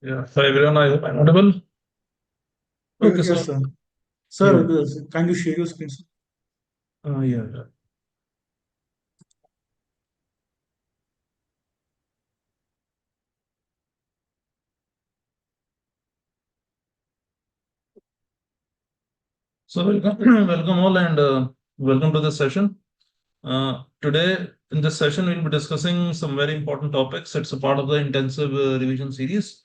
Yeah. So everyone, I hope I'm audible. Okay, Yes, so sir. Sir, yeah, can you share your screen, sir? yeah. So welcome, welcome all, and welcome to this session. Today in this session, we'll be discussing some very important topics. It's a part of the intensive revision series,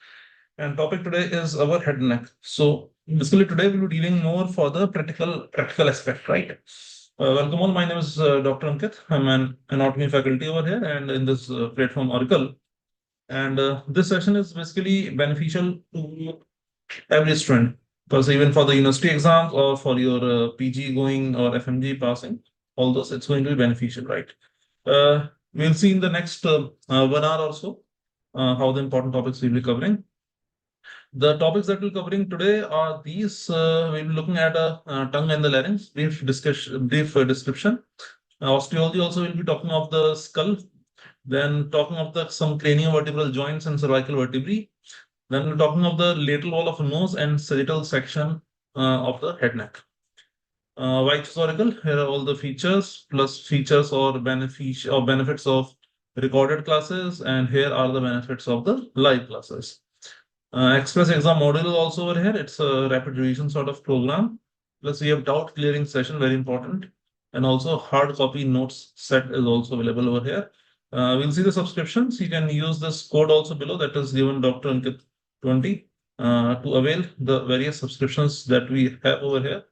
and topic today is our head and neck. So basically, today we'll be dealing more for the practical aspect, right? Welcome all. My name is Dr. Ankit. I'm an anatomy faculty over here, and in this platform Auricle. And this session is basically beneficial to every student because even for the university exams or for your PG going or FMG passing, all those it's going to be beneficial, right? We'll see in the next 1 hour or so how the important topics we'll be covering. The topics that we're covering today are these. We'll be looking at tongue and the larynx, brief description. Osteology also will be talking of the skull, then talking of the some craniovertebral joints and cervical vertebrae. Then we're talking of the lateral wall of nose and sagittal section of the head neck. White historical, here are all the features plus features or benefits of recorded classes, and here are the benefits of the live classes. Express exam module is also over here. It's a rapid revision sort of program. Plus, we have doubt clearing session, very important. And also, hard copy notes set is also available over here. We'll see the subscriptions. You can use this code also below that is given Dr. Ankit 20 to avail the various subscriptions that we have over here.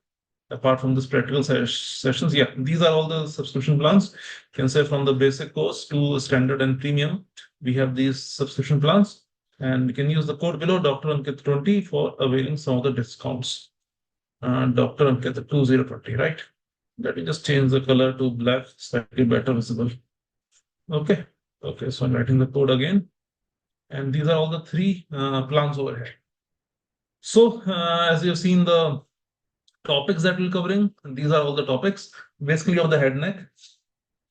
Apart from this practical sessions, yeah, these are all the subscription plans. You can say from the basic course to standard and premium, we have these subscription plans. And you can use the code below, Dr. Ankit 20, for availing some of the discounts. Dr. Ankit 2020, right? Let me just change the color to black, slightly better visible. Okay. Okay, so I'm writing the code again. And these are all the three plans over here. So, as you've seen the topics that we're covering, these are all the topics basically of the head neck.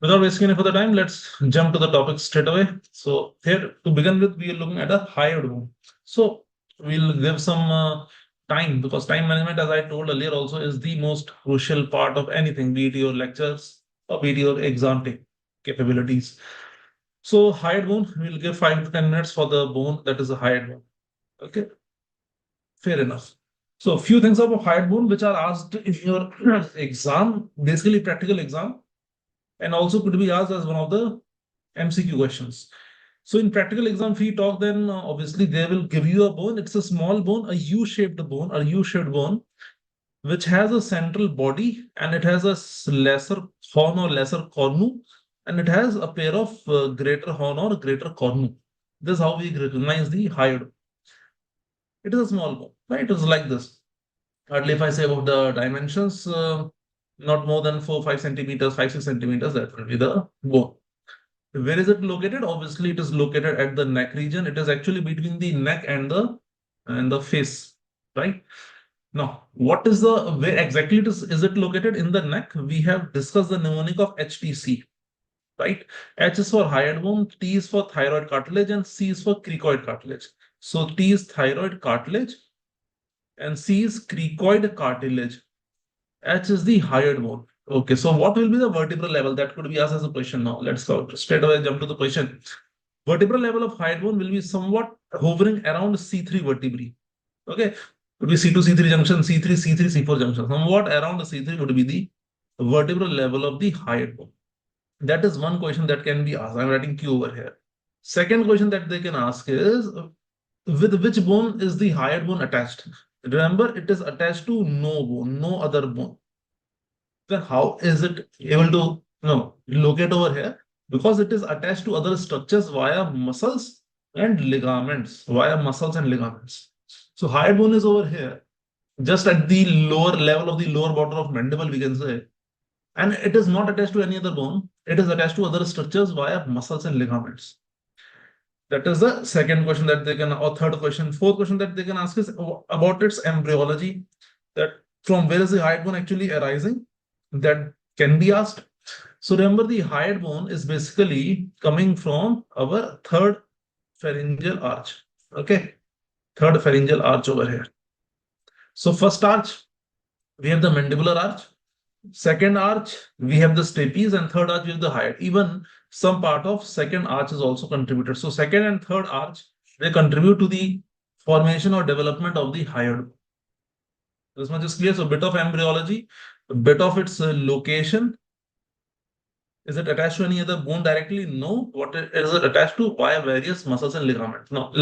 Without wasting any further time, let's jump to the topic straight away. So here to begin with, we are looking at a hyoid wound. So we'll give some time because time management, as I told earlier, also is the most crucial part of anything, be it your lectures or be it your exam capabilities. So hyoid bone, we'll give 5 to 10 minutes for the bone that is a hyoid bone. Okay, fair enough. So a few things about hyoid bone which are asked in your exam, basically practical exam, and also could be asked as one of the MCQ questions. So in practical exam, if we talk, then obviously they will give you a bone. It's a small bone, a U-shaped bone, a U-shaped bone, which has a central body and it has a lesser horn or lesser cornu, and it has a pair of greater horn or greater cornu. This is how we recognize the hyoid. It is a small bone, right? It is like this. Hardly if I say about the dimensions, not more than 4 5 centimeters, 5 6 centimeters, that will be the bone. Where is it located? Obviously, it is located at the neck region. It is actually between the neck and the face, right? Now, what is the where exactly is it located in the neck? We have discussed the mnemonic of HTC, right? H is for hyoid bone, T is for thyroid cartilage, and C is for cricoid cartilage. So T is thyroid cartilage, and C is cricoid cartilage. H is the hyoid bone. Okay, so what will be the vertebral level? That could be asked as a question now. Let's go straight away jump to the question. Vertebral level of hyoid bone will be somewhat hovering around C3 vertebrae. Okay, could be C2, C3 junction, C3, C3, C4 junction. Somewhat around C3 would be the vertebral level of the hyoid bone. That is one question that can be asked. I'm writing Q over here. Second question that they can ask is with which bone is the hyoid bone attached? Remember, it is attached to no bone, no other bone. Then how is it able to locate over here? Because it is attached to other structures via muscles and ligaments, via muscles and ligaments. So hyoid bone is over here, just at the lower level of the lower border of mandible, we can say. And it is not attached to any other bone. It is attached to other structures via muscles and ligaments. That is the second question that they can, or third question. Fourth question that they can ask is about its embryology. That from where is the hyoid bone actually arising? That can be asked. So remember, the hyoid bone is basically coming from our third pharyngeal arch. Okay. third pharyngeal arch over here. So first arch, we have the mandibular arch. Second arch, we have the stapes, and third arch, we have the hyoid. Even some part of second arch is also contributed. So second and third arch, they contribute to the formation or development of the hyoid. This much is clear. So bit of embryology, a bit of its location. Is it attached to any other bone directly? No. What is it attached to? Via various muscles and ligaments. Now,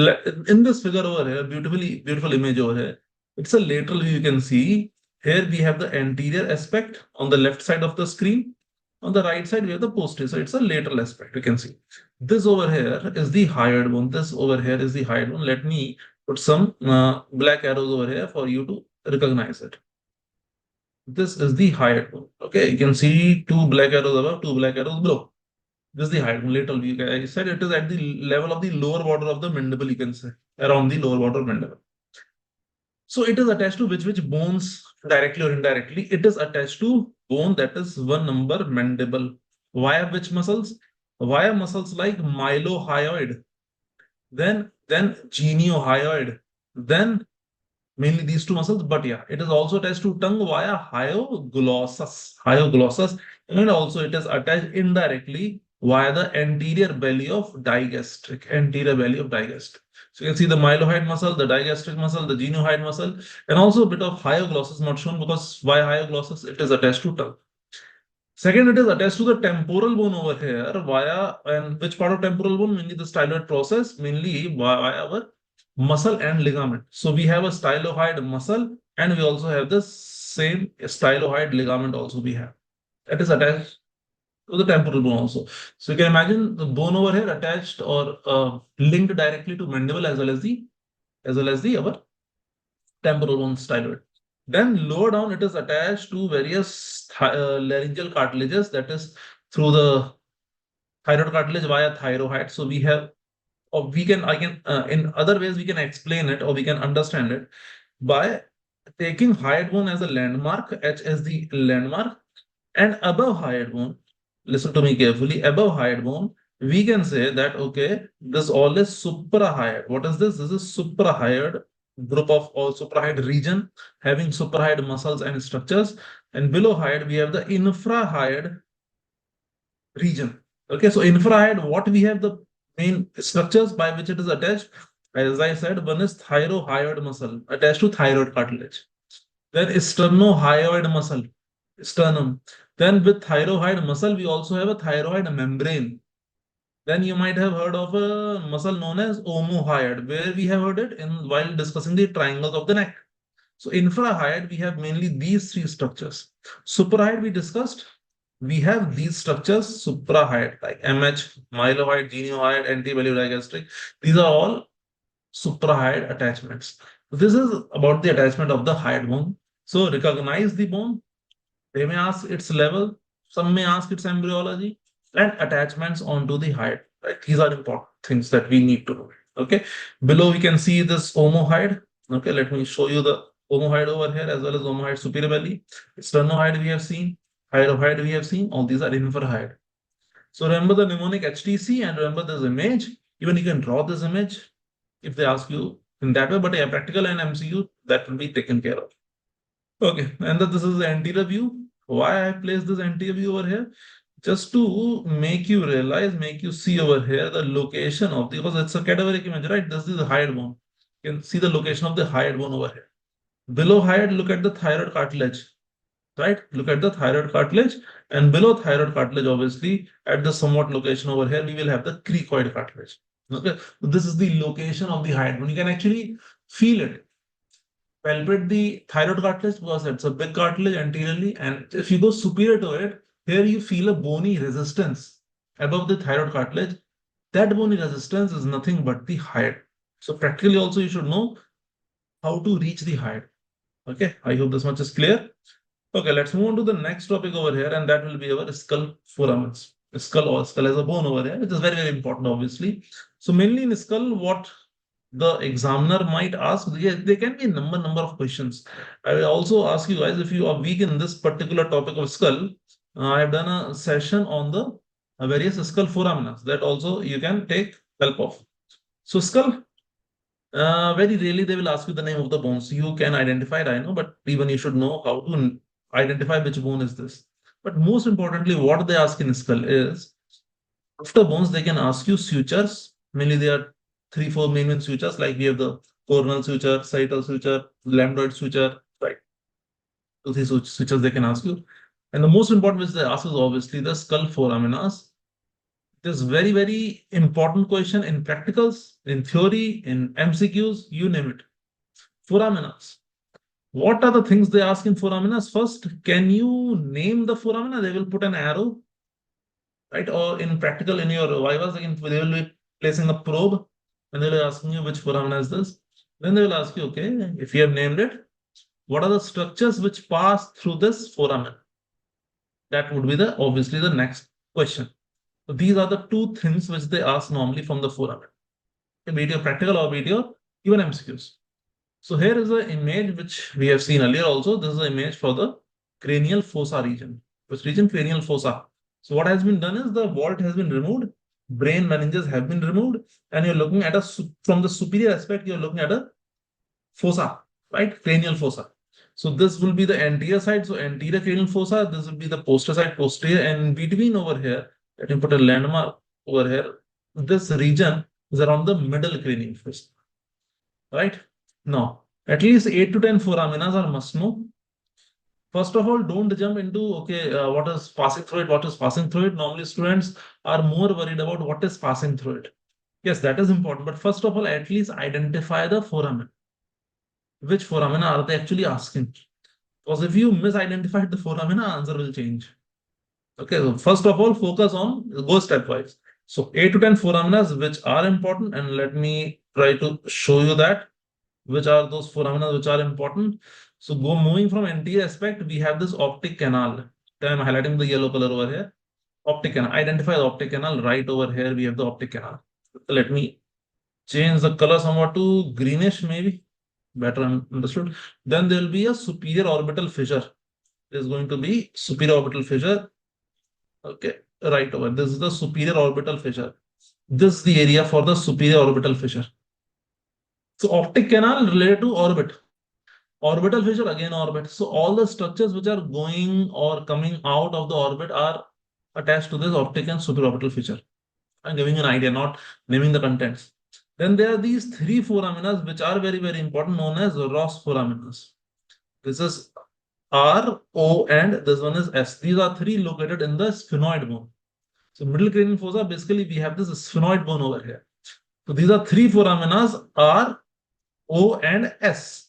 in this figure over here, beautiful image over here. It's a lateral view. You can see here we have the anterior aspect on the left side of the screen. On the right side, we have the posterior. So it's a lateral aspect. You can see this over here is the hyoid bone. This over here is the hyoid bone. Let me put some black arrows over here for you to recognize it. This is the hyoid bone. Okay, you can see two black arrows above, two black arrows below. This is the hyoid bone, lateral view. I said it is at the level of the lower border of the mandible, you can say, around the lower border of mandible. So it is attached to which bones directly or indirectly? It is attached to bone that is one number mandible. Via which muscles? Via muscles like mylohyoid, then geniohyoid, then mainly these two muscles, but yeah, it is also attached to tongue via hyoglossus, and also it is attached indirectly via the anterior belly of digastric, So you can see the mylohyoid muscle, the digastric muscle, the geniohyoid muscle, and also a bit of hyoglossus not shown because via hyoglossus it is attached to tongue. Second, it is attached to the temporal bone over here via, and which part of temporal bone? Mainly the styloid process, mainly via our muscle and ligament. So we have a stylohyoid muscle and we also have the same stylohyoid ligament also we have. That is attached to the temporal bone also. So you can imagine the bone over here attached or linked directly to mandible as well as the our temporal bone styloid. Then lower down, it is attached to various laryngeal cartilages, that is through the thyroid cartilage via thyroid. So we have, or we can, I can, in other ways, we can explain it or we can understand it by taking hyoid bone as a landmark, H as the landmark, and above hyoid bone, listen to me carefully, above hyoid bone, we can say that, okay, this all is suprahyoid. What is this? This is suprahyoid group of all suprahyoid region having suprahyoid muscles and structures. And below hyoid, we have the infrahyoid region. Okay, so infrahyoid, what we have the main structures by which it is attached. As I said, one is thyrohyoid muscle attached to thyroid cartilage. Then sternohyoid muscle, sternum. Then with thyroid muscle, we also have a thyroid membrane. Then you might have heard of a muscle known as omohyoid, where we have heard it in while discussing the triangles of the neck. So infrahyoid, we have mainly these three structures. Suprahyoid we discussed. We have these structures, suprahyoid, like MH, mylohyoid, geniohyoid, antibelly digastric. These are all suprahyoid attachments. This is about the attachment of the hyoid bone. So recognize the bone. They may ask its level. Some may ask its embryology and attachments onto the hyoid. Right? These are important things that we need to know. Okay. Below we can see this omohyoid. Okay. Let me show you the omohyoid over here as well as omohyoid superior belly. Sternohyoid we have seen. Thyroid we have seen. All these are infrahyoid. So remember the mnemonic HTC and remember this image. Even you can draw this image if they ask you in that way, but yeah, practical and MCQ that will be taken care of. Okay, and this is the anterior view. Why I placed this anterior view over here? Just to make you realize, make you see over here the location of the, because it's a cadaveric image, right? This is the hyoid bone. You can see the location of the hyoid bone over here. Below hyoid, look at the thyroid cartilage, right? Look at the thyroid cartilage, and below thyroid cartilage, obviously, at the somewhat location over here, we will have the cricoid cartilage. Okay, so this is the location of the hyoid bone. You can actually feel it. Palpate the thyroid cartilage because it's a big cartilage anteriorly, and if you go superior to it, here you feel a bony resistance above the thyroid cartilage. That bony resistance is nothing but the hyoid. So practically also you should know how to reach the hyoid. Okay, I hope this much is clear. Okay, let's move on to the next topic over here, and that will be our skull foramens. Skull or skull as a bone over here, which is very, very important, obviously. So mainly in skull, what the examiner might ask, there can be a number of questions. I will also ask you guys if you are weak in this particular topic of skull. I have done a session on the various skull foramina that also you can take help of. So skull, Very rarely they will ask you the name of the bones. You can identify it, I know, but even you should know how to identify which bone is this. But most importantly, what they ask in skull is after bones, they can ask you sutures. Mainly, there are three, four main sutures, like we have the coronal suture, sagittal suture, lambdoid suture, right? Two, three sutures they can ask you. And the most important which they ask is obviously the skull foraminas. It is very, very important question in practicals, in theory, in MCQs, you name it. Foraminas. What are the things they ask in foraminas? First, can you name the foramina? They will put an arrow, right? Or in practical, in your vivas, they will be placing a probe and they will be asking you which foramina is this. Then they will ask you, okay, if you have named it, what are the structures which pass through this foramen? That would be the obviously the next question. So these are the two things which they ask normally from the foramen. Be it your practical or be it your even MCQs. So here is an image which we have seen earlier also. This is an image for the cranial fossa region. Which region? Cranial fossa. So what has been done is the vault has been removed, brain meninges have been removed, and you're looking at from the superior aspect, you're looking at a fossa, right? Cranial fossa. So this will be the anterior side. So anterior cranial fossa, this will be the posterior side, posterior, and between over here, let me put a landmark over here. This region is around the middle cranial fossa, right? Now, at least 8 to 10 foraminas are must know. First of all, don't jump into, okay, what is passing through it, what is passing through it. Normally, students are more worried about what is passing through it. Yes, that is important. But first of all, at least identify the foramen. Which foramina are they actually asking? Because if you misidentified the foramina, answer will change. Okay, so first of all, focus on, go stepwise. So 8 to 10 foraminas which are important, and let me try to show you that which are those foramina which are important. So go moving from anterior aspect, we have this optic canal. I'm highlighting the yellow color over here. Optic canal. Identify the optic canal. Right over here, we have the optic canal. Let me change the color somewhat to greenish, maybe. Better understood. Then there will be a superior orbital fissure. There's going to be superior orbital fissure. Okay, right over. This is the superior orbital fissure. This is the area for the superior orbital fissure. So optic canal related to orbit. Orbital fissure, again orbit. So all the structures which are going or coming out of the orbit are attached to this optic and supraorbital fissure. I'm giving an idea, not naming the contents. Then there are these three foraminas which are very, very important, known as Ross foraminas. This is R, O, and this one is S. These are three located in the sphenoid bone. So middle cranial fossa, basically we have this sphenoid bone over here. So these are three foraminas, R, O, and S.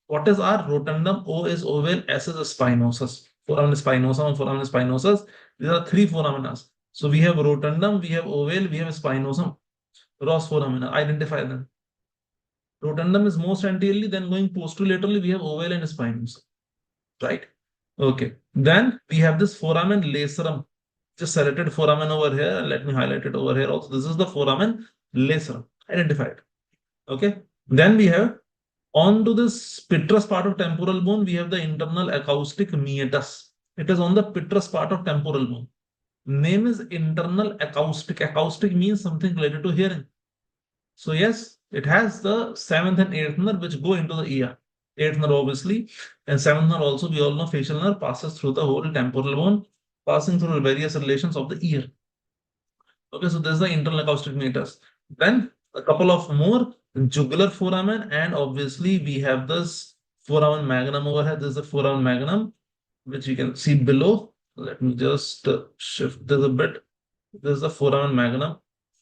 What is R? Rotundum. O is oval. S is spinosus. Foramen spinosum and foramen spinosus. These are three foramina. So we have rotundum, we have oval, we have spinosum. Ross foramina. Identify them. Rotundum is most anteriorly, then going posterolaterally, we have oval and spinosum. Right? Okay. Then we have this foramen lacerum. Just selected foramen over here. Let me highlight it over here also. This is the foramen lacerum. Identify it. Okay. Then we have onto this petrous part of temporal bone, we have the internal acoustic meatus. It is on the petrous part of temporal bone. Name is internal acoustic. Acoustic means something related to hearing. So yes, it has the seventh and eighth nerve which go into the ear. Eighth nerve obviously, and seventh nerve also, we all know facial nerve passes through the whole temporal bone, passing through the various relations of the ear. Okay, so this is the internal acoustic meatus. Then a couple of more jugular foramen, and obviously we have this foramen magnum over here. This is the foramen magnum, which you can see below. Let me just shift this a bit. This is the foramen magnum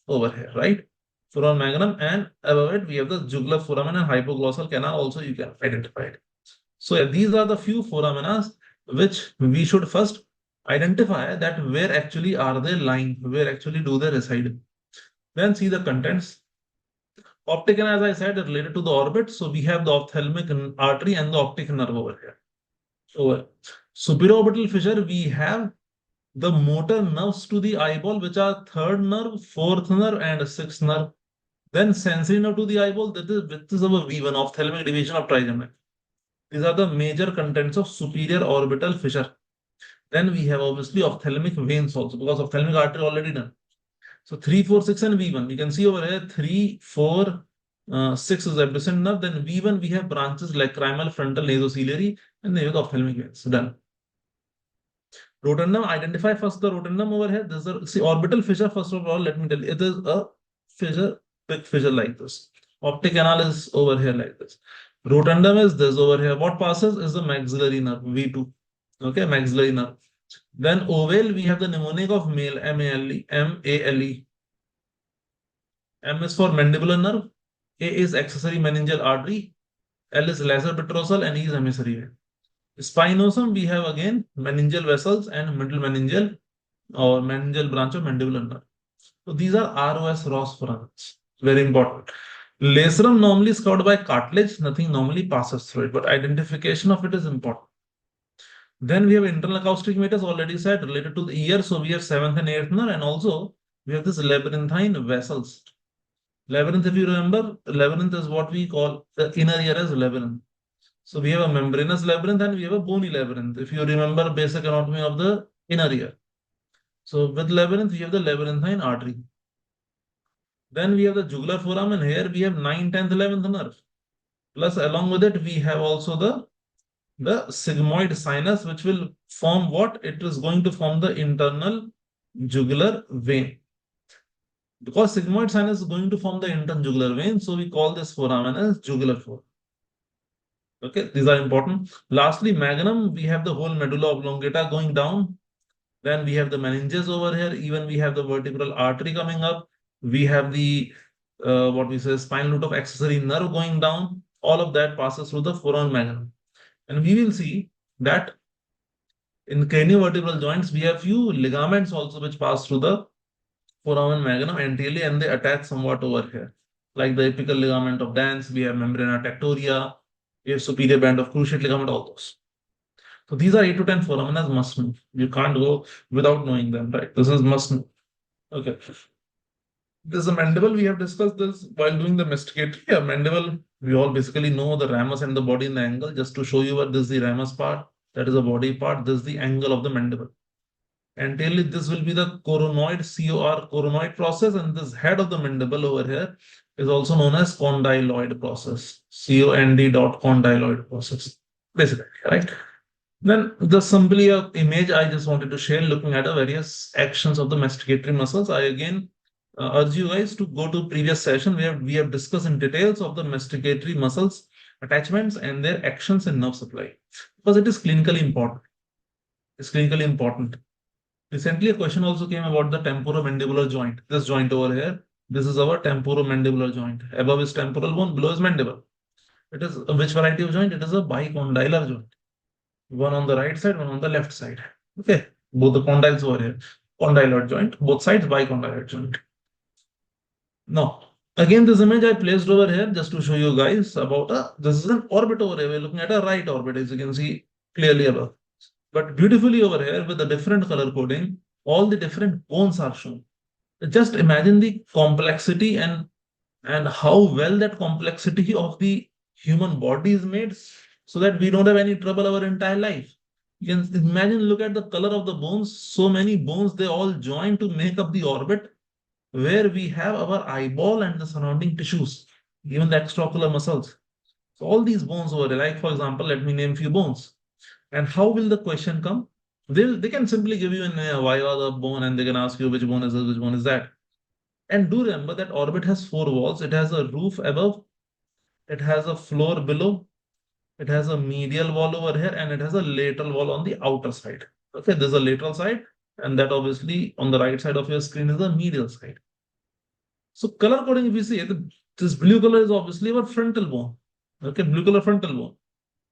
over here, right? Foramen magnum, and above it we have the jugular foramen and hypoglossal canal. Also, you can identify it. So yeah, these are the few foramina which we should first identify that where actually are they lying, where actually do they reside. Then see the contents. Optic, and as I said, related to the orbit. So we have the ophthalmic artery and the optic nerve over here. So supraorbital fissure, we have the motor nerves to the eyeball, which are third nerve, fourth nerve, and sixth nerve. Then sensory nerve to the eyeball, this is our V1, ophthalmic division of trigeminal. These are the major contents of superior orbital fissure. Then we have obviously ophthalmic veins also, because ophthalmic artery already done. So 3, 4, 6, and V1. You can see over here 3, 4, 6 is abducent nerve. Then V1, we have branches like lacrimal, frontal, nasociliary, and then you have the ophthalmic veins. Done. Rotundum, identify first the rotundum over here. This is a, see, orbital fissure, first of all, let me tell you, it is a fissure, big fissure like this. Optic canal is over here like this. Rotundum is this over here. What passes is the maxillary nerve, V2. Okay, maxillary nerve. Then oval, we have the mnemonic of male, M-A-L-E, M-A-L-E. M is for mandibular nerve, A is accessory meningeal artery, L is lesser petrosal, and E is emissary vein. Spinosum, we have again meningeal vessels and middle meningeal or meningeal branch of mandibular nerve. So these are ROS, Ross foraminals. Very important. Lacerum normally is covered by cartilage, nothing normally passes through it, but identification of it is important. Then we have internal acoustic meters, already said, related to the ear. So we have seventh and eighth nerve, and also we have this labyrinthine vessels. Labyrinth, if you remember, labyrinth is what we call the inner ear as labyrinth. So we have a membranous labyrinth and we have a bony labyrinth. If you remember basic anatomy of the inner ear. So with labyrinth, we have the labyrinthine artery. Then we have the jugular foramen. Here we have 9th, 10th, 11th nerve. Plus along with it, we have also the sigmoid sinus, which will form what? It is going to form the internal jugular vein. Because sigmoid sinus is going to form the internal jugular vein, so we call this foramen as jugular foramen. Okay, these are important. Lastly, magnum, we have the whole medulla oblongata going down. Then we have the meninges over here. Even we have the vertebral artery coming up. We have the what we say spinal root of accessory nerve going down. All of that passes through the foramen magnum. And we will see that in craniovertebral joints, we have few ligaments also which pass through the foramen magnum anteriorly and they attach somewhat over here. Like the apical ligament of Dance, we have membrana tectoria, we have superior band of cruciate ligament, all those. So these are 8 to 10 foramina must know. You can't go without knowing them, right? This is must know. Okay. This is a mandible. We have discussed this while doing the masticatory. Yeah, mandible, we all basically know the ramus and the body in the angle. Just to show you what this is the ramus part, that is the body part, this is the angle of the mandible. Anteriorly, this will be the coronoid, COR, coronoid process, and this head of the mandible over here is also known as condyloid process, COND dot condyloid process, basically, right? Then the simply a image I just wanted to share looking at the various actions of the masticatory muscles. I again urge you guys to go to previous session where we have discussed in details of the masticatory muscles attachments and their actions in nerve supply because it is clinically important. It's clinically important. Recently, a question also came about the temporomandibular joint. This joint over here, this is our temporomandibular joint. Above is temporal bone, below is mandible. It is which variety of joint? It is a bicondylar joint. One on the right side, one on the left side. Okay, both the condyles over here. Condylar joint, both sides bicondylar joint. Now, again, this image I placed over here just to show you guys about this is an orbit over here. We're looking at a right orbit, as you can see clearly above. But beautifully over here with the different color coding, all the different bones are shown. Just imagine the complexity and how well that complexity of the human body is made so that we don't have any trouble our entire life. You can imagine, look at the color of the bones. So many bones, they all join to make up the orbit where we have our eyeball and the surrounding tissues, even the extraocular muscles. So all these bones over there, like for example, let me name few bones. And how will the question come? They can simply give you an viva the bone and they can ask you which bone is this, which bone is that. And do remember that orbit has four walls. It has a roof above, it has a floor below, it has a medial wall over here, and it has a lateral wall on the outer side. Okay, there's a lateral side, and that obviously on the right side of your screen is the medial side. So color coding, if you see, this blue color is obviously our frontal bone. Okay, blue color frontal bone.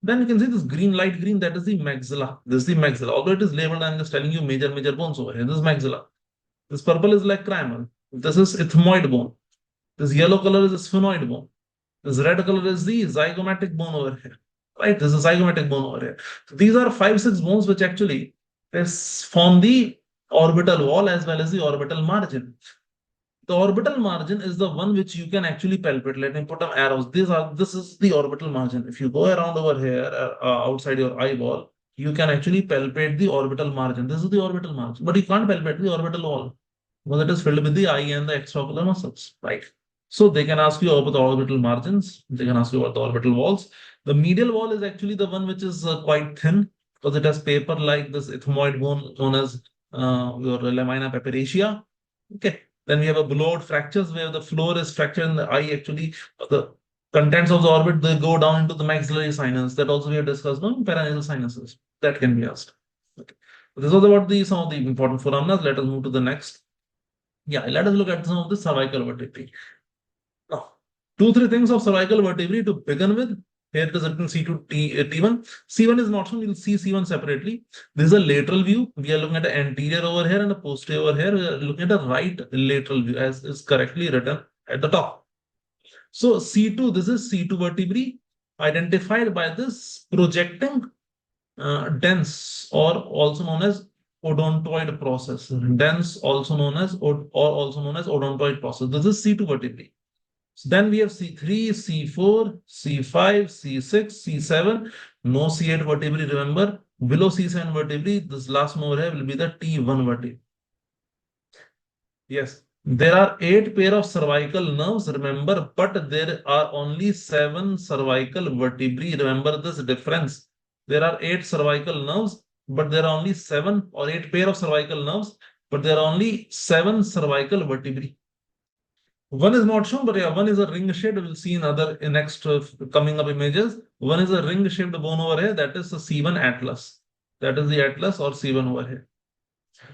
Then you can see this green, light green, that is the maxilla. This is the maxilla. Although it is labeled, I'm just telling you major bones over here. This is maxilla. This purple is lacrimal. This is ethmoid bone. This yellow color is a sphenoid bone. This red color is the zygomatic bone over here. Right? This is zygomatic bone over here. So these are 5, 6 bones which actually form the orbital wall as well as the orbital margin. The orbital margin is the one which you can actually palpate. Let me put some arrows. This is the orbital margin. If you go around over here outside your eyeball, you can actually palpate the orbital margin. This is the orbital margin, but you can't palpate the orbital wall because it is filled with the eye and the extraocular muscles, right? So they can ask you about the orbital margins. They can ask you about the orbital walls. The medial wall is actually the one which is quite thin because it has paper like this ethmoid bone known as your lamina papyracea. Okay. Then we have a blowout fractures where the floor is fractured in the eye. Actually, the contents of the orbit they go down into the maxillary sinus. That also we have discussed on paranasal sinuses. That can be asked. Okay. This was about the some of the important foramina. Let us move to the next. Yeah, let us look at some of the cervical vertebrae. Now, two, three things of cervical vertebrae to begin with. Here it is written C2 T1. C1 is not shown. You'll see C1 separately. This is a lateral view. We are looking at the anterior over here and the posterior over here. We are looking at the right lateral view as is correctly written at the top. So C2, this is C2 vertebrae identified by this projecting dense or also known as odontoid process. Dense also known as or also known as odontoid process. This is C2 vertebrae. So then we have C3, C4, C5, C6, C7, no C8 vertebrae. Remember, below C7 vertebrae, this last one over here will be the T1 vertebrae. Yes, there are 8 pair of cervical nerves, remember, but there are only 7 cervical vertebrae. Remember this difference. There are 8 cervical nerves, but there are only 7 or 8 pair of cervical nerves, but there are only 7 cervical vertebrae. One is not shown, but yeah, one is a ring shaped. We'll see in other in next coming up images. One is a ring shaped bone over here. That is the C1 atlas. That is the atlas or C1 over here.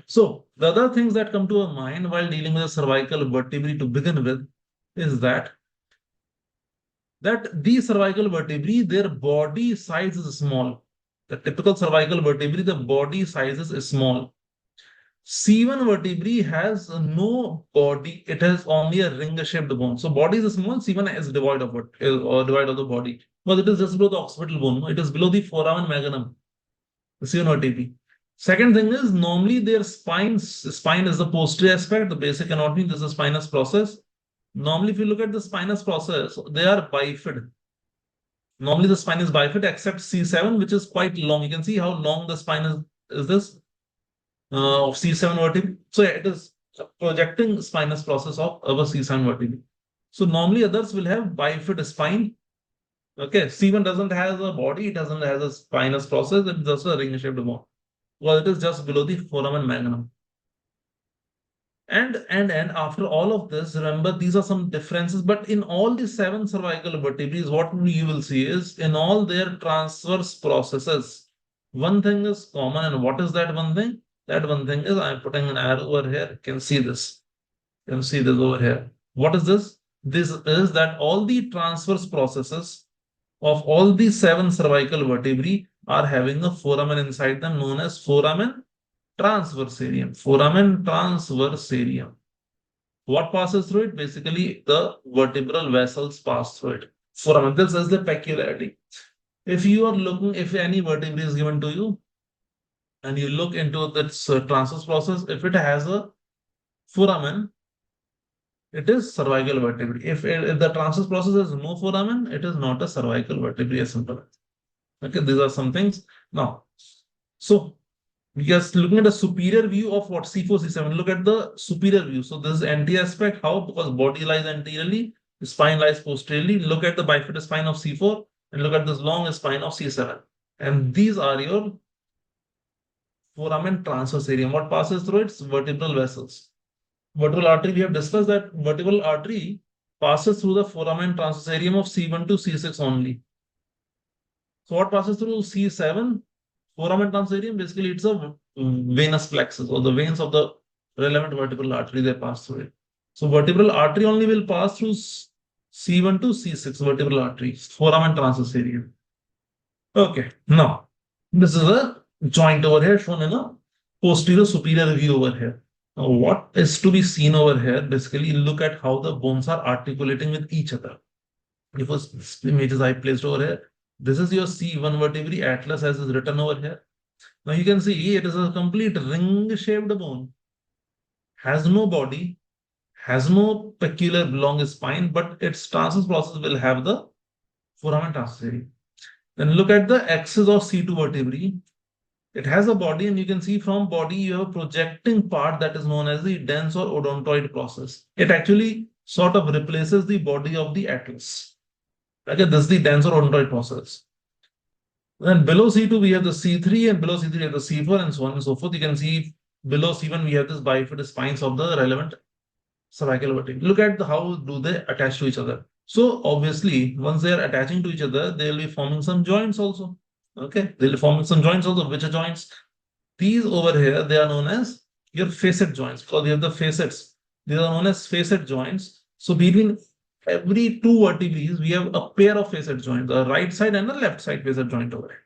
So the other things that come to our mind while dealing with the cervical vertebrae to begin with is that these cervical vertebrae, their body size is small. The typical cervical vertebrae, the body size is small. C1 vertebrae has no body. It has only a ring-shaped bone. So body is small. C1 is devoid of it, or devoid of the body. But it is just below the occipital bone. It is below the foramen magnum. The C1 vertebrae. Second thing is normally their spine is the posterior aspect, the basic anatomy. This is the spinous process. Normally, if you look at the spinous process, they are bifid. Normally, the spine is bifid except C7, which is quite long. You can see how long the spine is this of C7 vertebrae. So it is a projecting spinous process of our C7 vertebrae. So normally others will have bifid spine. Okay, C1 doesn't have a body, it doesn't have a spinous process, it's just a ring-shaped bone. Well, it is just below the foramen magnum. And after all of this, remember these are some differences, but in all the 7 cervical vertebrae, what you will see is in all their transverse processes, one thing is common. And what is that one thing? That one thing is I'm putting an arrow over here. You can see this. You can see this over here. What is this? This is that all the transverse processes of all the 7 cervical vertebrae are having a foramen inside them known as foramen transversarium. Foramen transversarium. What passes through it? Basically, the vertebral vessels pass through it. Foramen. This is the peculiarity. If you are looking, if any vertebrae is given to you, and you look into this transverse process, if it has a foramen, it is cervical vertebrae. If the transverse process has no foramen, it is not a cervical vertebrae as simple. Okay, these are some things. Now, so because looking at the superior view of what C4, C7, look at the superior view. So this is anterior aspect. How? Because body lies anteriorly, the spine lies posteriorly. Look at the bifid spine of C4 and look at this long spine of C7. And these are your foramen transversarium. What passes through its vertebral vessels. Vertebral artery, we have discussed that vertebral artery passes through the foramen transversarium of C1 to C6 only. So what passes through C7? Foramen transversarium, basically it's a venous plexus or the veins of the relevant vertebral artery, they pass through it. So vertebral artery only will pass through C1 to C6 vertebral arteries, foramen transversarium. Okay, now this is a joint over here shown in a posterior superior view over here. Now, what is to be seen over here? Basically, look at how the bones are articulating with each other. The first images I placed over here. This is your C1 vertebrae atlas as is written over here. Now you can see it is a complete ring-shaped bone, has no body, has no peculiar long spine, but its transverse process will have the foramen transversarium. Then look at the axis of C2 vertebrae. It has a body, and you can see from body you have a projecting part that is known as the dense or odontoid process. It actually sort of replaces the body of the atlas. Okay, this is the dense or odontoid process. Then below C2, we have the C3, and below C3, we have the C4, and so on and so forth. You can see below C1, we have this bifid spines of the relevant cervical vertebrae. Look at how do they attach to each other. So obviously, once they are attaching to each other, they will be forming some joints also. Okay, they'll be forming some joints also. Which are joints? These over here, they are known as your facet joints because we have the facets. These are known as facet joints. So between every two vertebrae, we have a pair of facet joints, a right side and a left side facet joint over here.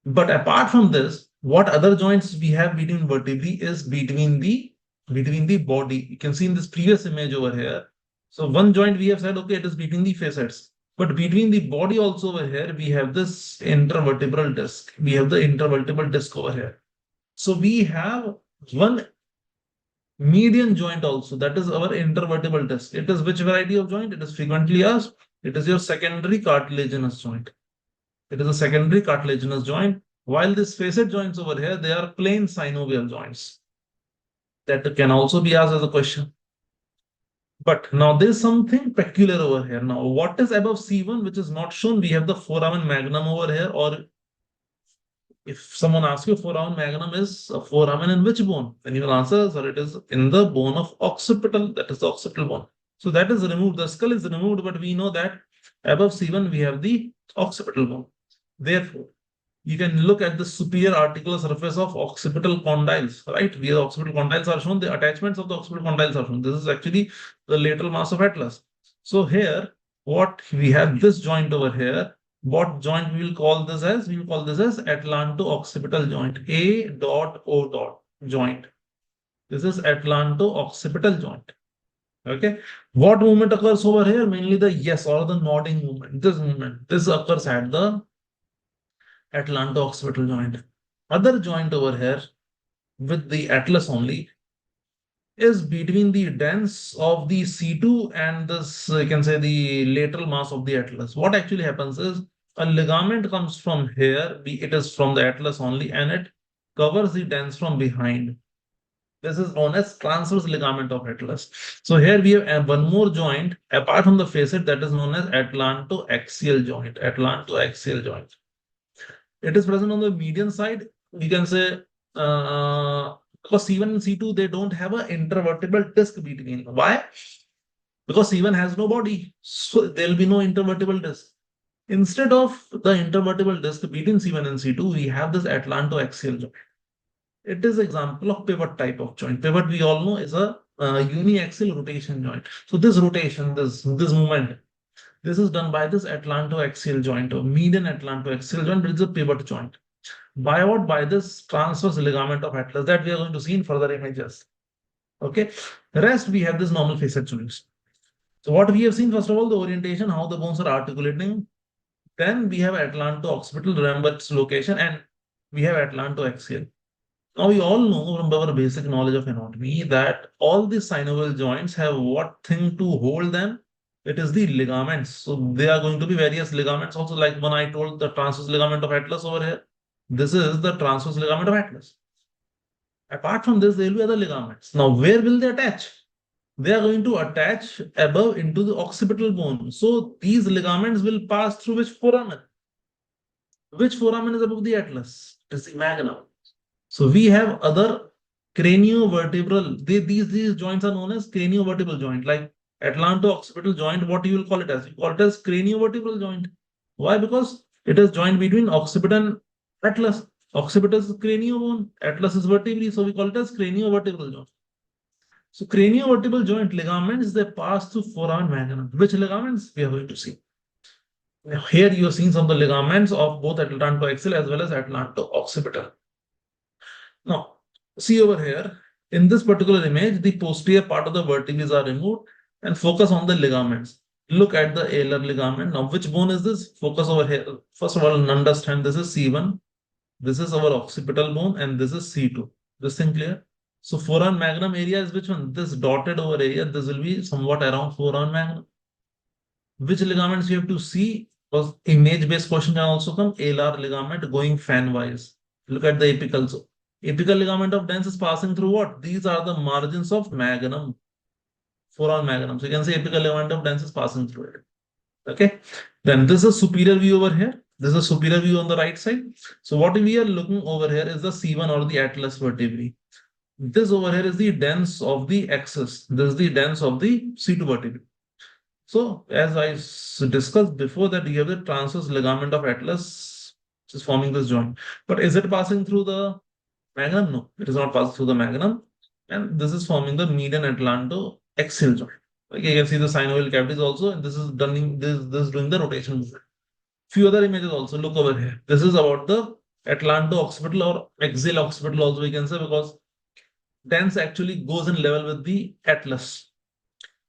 But apart from this, what other joints we have between vertebrae is between the body. You can see in this previous image over here. So one joint we have said, okay, it is between the facets. But between the body also over here, we have this intervertebral disc. We have the intervertebral disc over here. So we have one median joint also. That is our intervertebral disc. It is which variety of joint? It is frequently asked. It is your secondary cartilaginous joint. It is a secondary cartilaginous joint. While these facet joints over here, they are plain synovial joints. That can also be asked as a question. But now there's something peculiar over here. Now, what is above C1, which is not shown? We have the foramen magnum over here, or if someone asks you foramen magnum is a foramen in which bone, then you will answer, sir, it is in the bone of occipital, that is the occipital bone. So that is removed, the skull is removed, but we know that above C1 we have the occipital bone. Therefore, you can look at the superior articular surface of occipital condyles, right? Where the occipital condyles are shown, the attachments of the occipital condyles are shown. This is actually the lateral mass of atlas. So here, what we have this joint over here, what joint we will call this as? We will call this as atlanto-occipital joint, A dot O dot joint. This is atlanto-occipital joint. Okay. What movement occurs over here? Mainly the yes or the nodding movement. This movement, this occurs at the atlanto-occipital joint. Other joint over here with the atlas only is between the dens of the C2 and this, you can say, the lateral mass of the atlas. What actually happens is a ligament comes from here, it is from the atlas only, and it covers the dens from behind. This is known as transverse ligament of atlas. So here we have one more joint apart from the facet that is known as atlanto-axial joint. Atlanto-axial joint. It is present on the median side. We can say because C1 and C2 they don't have an intervertebral disc between. Why? Because C1 has no body, so there will be no intervertebral disc. Instead of the intervertebral disc between C1 and C2, we have this atlanto-axial joint. It is example of pivot type of joint. Pivot we all know is a uniaxial rotation joint. So this rotation, this movement, this is done by this atlanto-axial joint or median atlanto-axial joint. It is a pivot joint. By what? By this transverse ligament of atlas that we are going to see in further images. Okay. The rest we have this normal facet joints. So what we have seen, first of all, the orientation, how the bones are articulating. Then we have atlanto-occipital, remember its location, and we have atlanto-axial. Now we all know from our basic knowledge of anatomy that all these synovial joints have what thing to hold them? It is the ligaments. So there are going to be various ligaments also, like when I told the transverse ligament of atlas over here. This is the transverse ligament of atlas. Apart from this, there will be other ligaments. Now, where will they attach? They are going to attach above into the occipital bone. So these ligaments will pass through which foramen? Which foramen is above the atlas? It is the magnum. So we have other craniovertebral. These joints are known as craniovertebral joint, like atlanto-occipital joint. What you will call it as? You call it as craniovertebral joint. Why? Because it is joint between occiput and atlas. Occiput is cranial bone, atlas is vertebrae, so we call it as craniovertebral joint. So craniovertebral joint ligaments, they pass through foramen magnum. Which ligaments? We are going to see. Now, here you are seeing some of the ligaments of both atlanto-axial as well as atlanto-occipital. Now, see over here, in this particular image, the posterior part of the vertebrae are removed and focus on the ligaments. Look at the alar ligament. Now, which bone is this? Focus over here. First of all, understand this is C1. This is our occipital bone and this is C2. This thing clear? So foramen magnum area is which one? This dotted over area. This will be somewhat around foramen magnum. Which ligaments you have to see? Because image-based question can also come. Alar ligament going fan-wise. Look at the apical. So apical ligament of dens is passing through what? These are the margins of magnum. foramen magnum. So you can see apical ligament of dens is passing through it. Okay. Then this is superior view over here. This is a superior view on the right side. So what we are looking over here is the C1 or the atlas vertebrae. This over here is the dens of the axis. This is the dens of the C2 vertebrae. So as I discussed before that you have the transverse ligament of atlas which is forming this joint. But is it passing through the magnum? No, it is not passing through the magnum. And this is forming the median atlanto-axial joint. Okay, you can see the synovial cavities also, and this is done this doing the rotation movement. Few other images also. Look over here. This is about the atlanto-occipital or axial occipital also we can say, because dens actually goes in level with the atlas.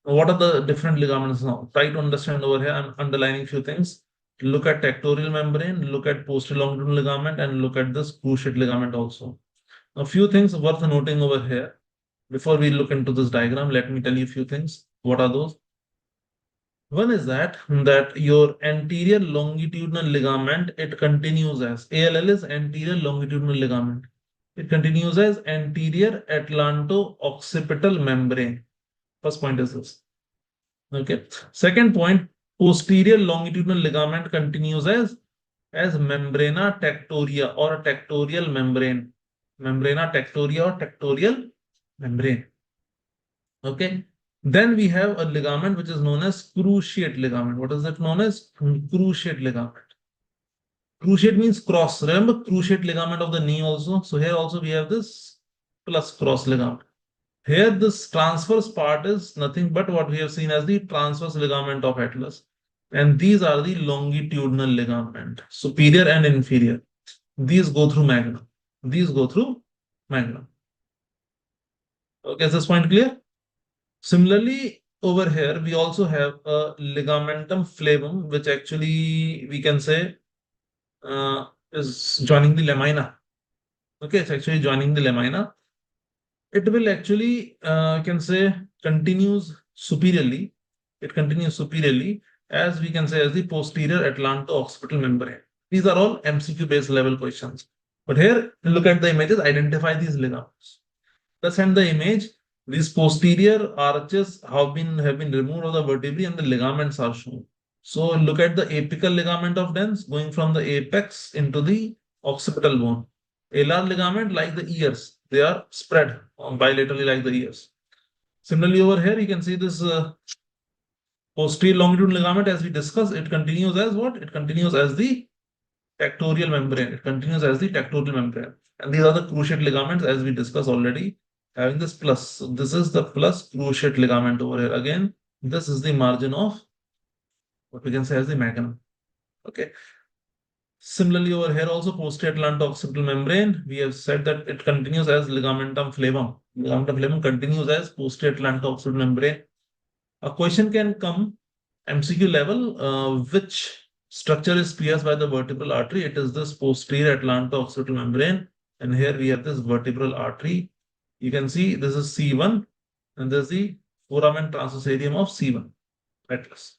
Now, what are the different ligaments now? Try to understand over here. I'm underlining few things. Look at tectorial membrane, look at posterior longitudinal ligament, and look at this cruciate ligament also. A few things worth noting over here. Before we look into this diagram, let me tell you a few things. What are those? One is that your anterior longitudinal ligament, it continues as ALL is anterior longitudinal ligament. It continues as anterior atlanto-occipital membrane. First point is this. Okay. Second point, posterior longitudinal ligament continues as membrana tectoria or tectorial membrane. Membrana tectoria or tectorial membrane. Okay. Then we have a ligament which is known as cruciate ligament. What is that known as? Cruciate ligament. Cruciate means cross. Remember cruciate ligament of the knee also. So here also we have this plus cross ligament. Here this transverse part is nothing but what we have seen as the transverse ligament of atlas. And these are the longitudinal ligament, superior and inferior. These go through magnum. These go through magnum. Okay, is this point clear? Similarly, over here, we also have a ligamentum flavum, which actually we can say is joining the lamina. Okay, it's actually joining the lamina. It will actually, can say, continues superiorly. It continues superiorly, as we can say, as the posterior atlanto-occipital membrane. These are all MCQ based level questions. But here, look at the images, identify these ligaments. Let's send the image. These posterior arches have been removed of the vertebrae and the ligaments are shown. So look at the apical ligament of dens going from the apex into the occipital bone. Alar ligament like the ears, they are spread bilaterally like the ears. Similarly over here you can see this posterior longitudinal ligament as we discussed. It continues as what? It continues as the tectorial membrane. It continues as the tectorial membrane. And these are the cruciate ligaments as we discussed already, having this plus. So this is the plus cruciate ligament over here. Again, this is the margin of what we can say as the magnum. Okay. Similarly, over here also posterior atlanto-occipital membrane, we have said that it continues as ligamentum flavum. Ligamentum flavum continues as posterior atlanto-occipital membrane. A question can come MCQ level, which structure is pierced by the vertebral artery? It is this posterior atlanto-occipital membrane, and here we have this vertebral artery. You can see this is C1, and there's the foramen transversarium of C1 atlas.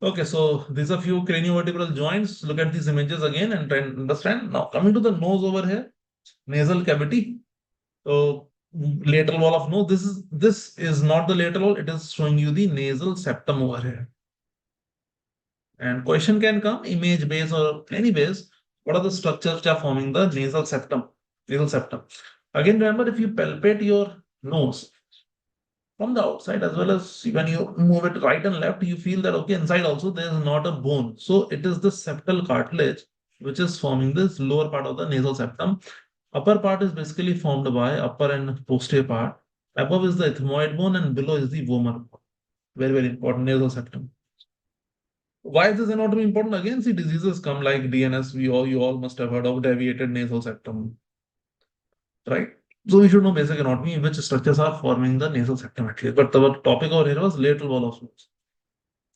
Okay, so these are few craniovertebral joints. Look at these images again and try and understand. Now, coming to the nose over here, nasal cavity. So, lateral wall of nose. This is not the lateral wall. It is showing you the nasal septum over here. And question can come image base or any base. What are the structures which are forming the nasal septum? Nasal septum. Again, remember if you palpate your nose from the outside as well as when you move it right and left, you feel that okay, inside also there is not a bone. So it is the septal cartilage which is forming this lower part of the nasal septum. Upper part is basically formed by upper and posterior part. Above is the ethmoid bone and below is the vomer bone. Very, very important nasal septum. Why is this anatomy important? Again, see, diseases come like DNS. You all must have heard of deviated nasal septum, right? So we should know basic anatomy, which structures are forming the nasal septum at least. But our topic over here was lateral wall of nose.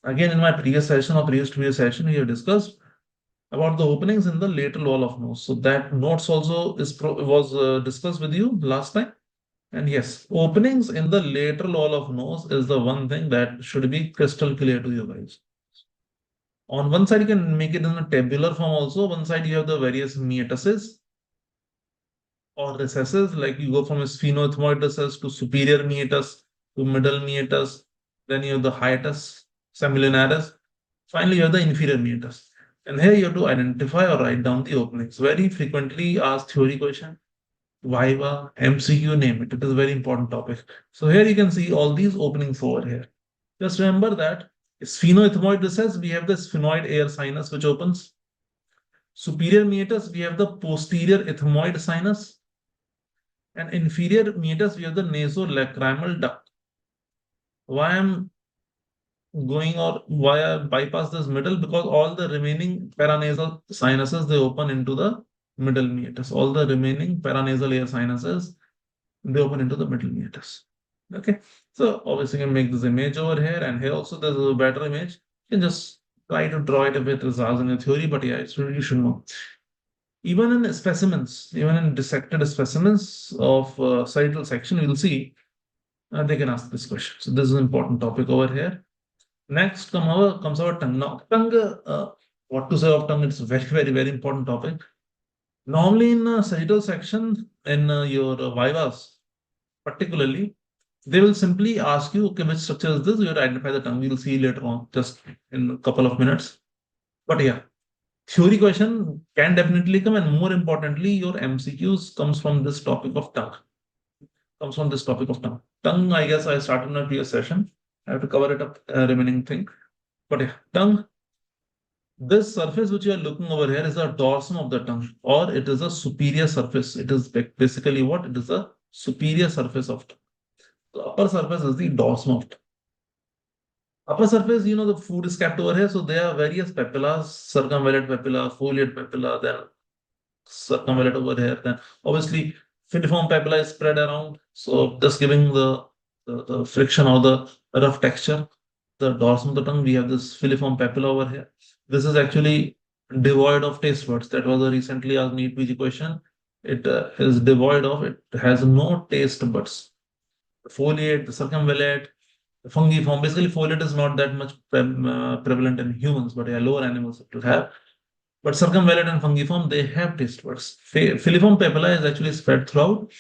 Again, in my previous session or previous session, we have discussed about the openings in the lateral wall of nose. So that notes also was discussed with you last time. And yes, openings in the lateral wall of nose is the one thing that should be crystal clear to you guys. On one side, you can make it in a tabular form also. One side, you have the various meatuses or recesses, like you go from a sphenoethmoid recess to superior meatus, to middle meatus, then you have the hiatus semilinaris, finally you have the inferior meatus. And here you have to identify or write down the openings. Very frequently asked theory question, Viva, MCQ, name it. It is a very important topic. So here you can see all these openings over here. Just remember that sphenoethmoid recess, we have the sphenoid air sinus which opens. Superior meatus, we have the posterior ethmoid sinus. And inferior meatus, we have the nasolacrimal duct. Why I'm going or why I bypass this middle? Because all the remaining paranasal sinuses, they open into the middle meatus. All the remaining paranasal air sinuses, they open into the middle meatus. Okay. So obviously you can make this image over here, and here also there's a better image. You can just try to draw it a bit results in the theory, but yeah, it's really you should know. Even in specimens, even in dissected specimens of sagittal section, you'll see they can ask this question. So this is an important topic over here. Next comes our tongue. Now, tongue, what to say of tongue? It's a very, very, very important topic. Normally in sagittal section, in your vivas, particularly, they will simply ask you, okay, which structure is this? You have to identify the tongue. We'll see later on, just in a couple of minutes. But yeah, theory question can definitely come, and more importantly, your MCQs comes from this topic of tongue. Comes from this topic of tongue. Tongue, I guess I started in a previous session. I have to cover it up, remaining thing. But yeah, tongue. This surface which you are looking over here is the dorsum of the tongue, or it is a superior surface. It is basically what? It is a superior surface of tongue. The upper surface is the dorsum of tongue. Upper surface, the food is kept over here. So there are various papillas, circumvallate papilla, foliate papilla, then circumvallate over here. Then obviously filiform papilla is spread around. So just giving the friction or the rough texture. The dorsum of the tongue, we have this filiform papilla over here. This is actually devoid of taste buds. That was a recently asked NEET PG question. It is devoid of, it has no taste buds. The foliate, the circumvallate, the fungiform. Basically, foliate is not that much prevalent in humans, but yeah, lower animals it will have. But circumvallate and fungiform, they have taste buds. Filiform papilla is actually spread throughout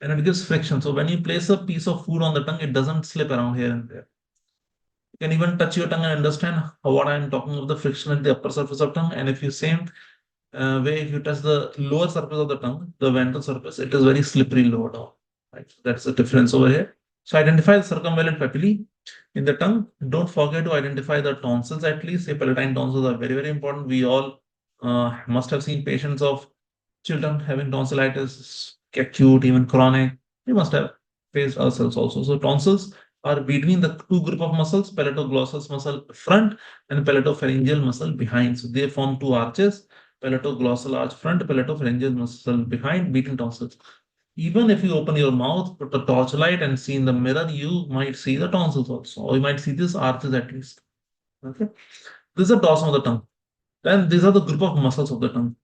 and it gives friction. So when you place a piece of food on the tongue, it doesn't slip around here and there. You can even touch your tongue and understand what I'm talking of the friction at the upper surface of tongue. And if you same way, if you touch the lower surface of the tongue, the ventral surface, it is very slippery lower down. Right? That's the difference over here. So identify the circumvallate papillae in the tongue. Don't forget to identify the tonsils at least. Say palatine tonsils are very, very important. We all must have seen patients of children having tonsillitis, acute, even chronic. We must have faced ourselves also. So tonsils are between the two group of muscles, palatoglossal muscle front and palatopharyngeal muscle behind. So they form two arches, palatoglossal arch front, palatopharyngeal muscle behind, between tonsils. Even if you open your mouth, put a torchlight and see in the mirror, you might see the tonsils also, or you might see these arches at least. Okay, this is the dorsum of the tongue. Then these are the group of muscles of the tongue.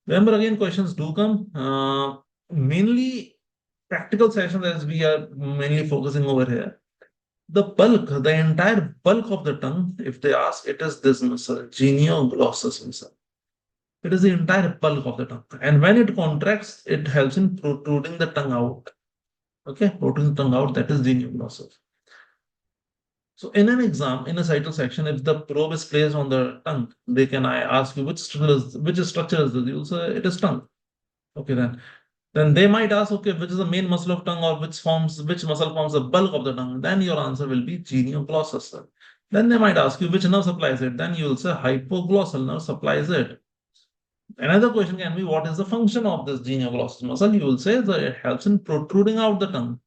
Remember again, questions do come. Mainly practical sessions as we are mainly focusing over here. The bulk, the entire bulk of the tongue, if they ask, it is this muscle, genioglossus muscle. It is the entire bulk of the tongue. And when it contracts, it helps in protruding the tongue out. Okay, protruding the tongue out, that is genioglossus. So in an exam, in a sagittal section, if the probe is placed on the tongue, they can I ask you which structure is this? You'll say it is tongue. Okay, then they might ask, okay, which is the main muscle of tongue or which muscle forms the bulk of the tongue? Then your answer will be genioglossus. Then they might ask you which nerve supplies it. Then you will say hypoglossal nerve supplies it. Another question can be, what is the function of this genioglossus muscle? You will say that it helps in protruding out the tongue.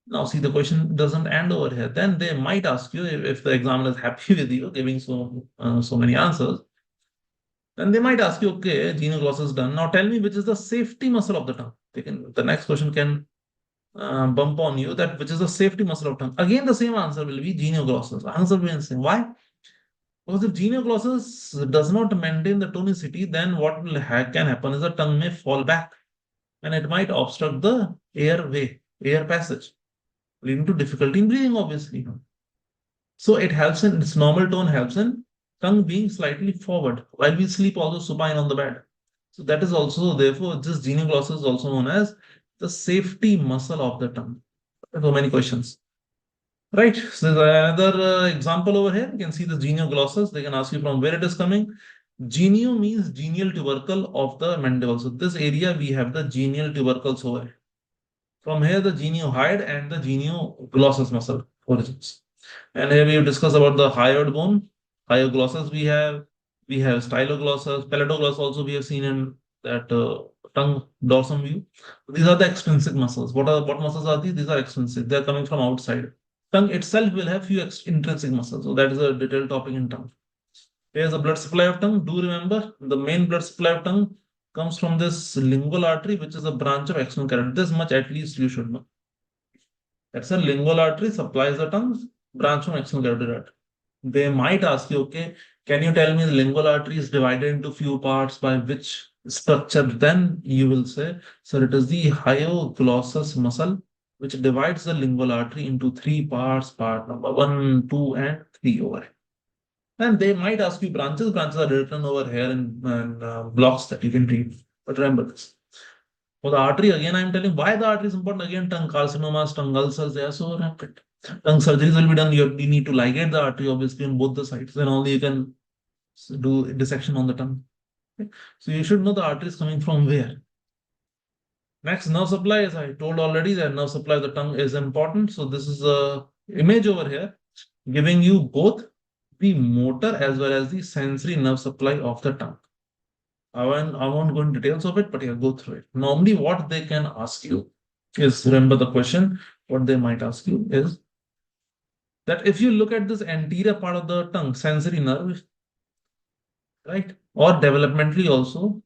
Now, see, the question doesn't end over here. Then they might ask you if the examiner is happy with you giving so many answers. Then they might ask you, okay, genioglossus is done. Now tell me which is the safety muscle of the tongue. The next question can bump on you that which is the safety muscle of tongue. Again, the same answer will be genioglossus. Answer will be the same. Why? Because if genioglossus does not maintain the tonicity, then what can happen is the tongue may fall back and it might obstruct the airway, air passage, leading to difficulty in breathing, obviously. So it helps in its normal tone, helps in tongue being slightly forward while we sleep also supine on the bed. So that is also, therefore, this genioglossus is also known as the safety muscle of the tongue. So many questions. Right. So there's another example over here. You can see the genioglossus. They can ask you from where it is coming. Genio means genial tubercle of the mandible. So this area we have the genial tubercles over here. From here, the geniohyoid and the genioglossus muscle origins. And here we have discussed about the hyoid bone. Hyoglossus we have styloglossus, palatoglossus also we have seen in that tongue dorsum view. These are the extrinsic muscles. What muscles are these? These are extrinsic. They are coming from outside. Tongue itself will have few intrinsic muscles. So that is a detailed topic in tongue. Here's the blood supply of tongue. Do remember the main blood supply of tongue comes from this lingual artery, which is a branch of external carotid. This much at least you should know. That's a lingual artery supplies the tongue, branch from external carotid artery. They might ask you, okay, can you tell me the lingual artery is divided into few parts by which structure? Then you will say, sir, it is the hyoglossus muscle which divides the lingual artery into three parts, part number one, two, and three over here. And they might ask you branches. Branches are written over here in blocks that you can read. But remember this. For the artery, again, I'm telling why the artery is important. Again, tongue carcinomas, tongue ulcers, they are so rampant. Tongue surgeries will be done. You need to ligate the artery, obviously, on both the sides. Then only you can do dissection on the tongue. Okay? So you should know the artery is coming from where. Next, nerve supply, as I told already, that nerve supply of the tongue is important. So this is a image over here giving you both the motor as well as the sensory nerve supply of the tongue. I won't go into details of it, but yeah, go through it. Normally, what they can ask you is remember the question, what they might ask you is that if you look at this anterior part of the tongue, sensory nerve, right, or developmentally also,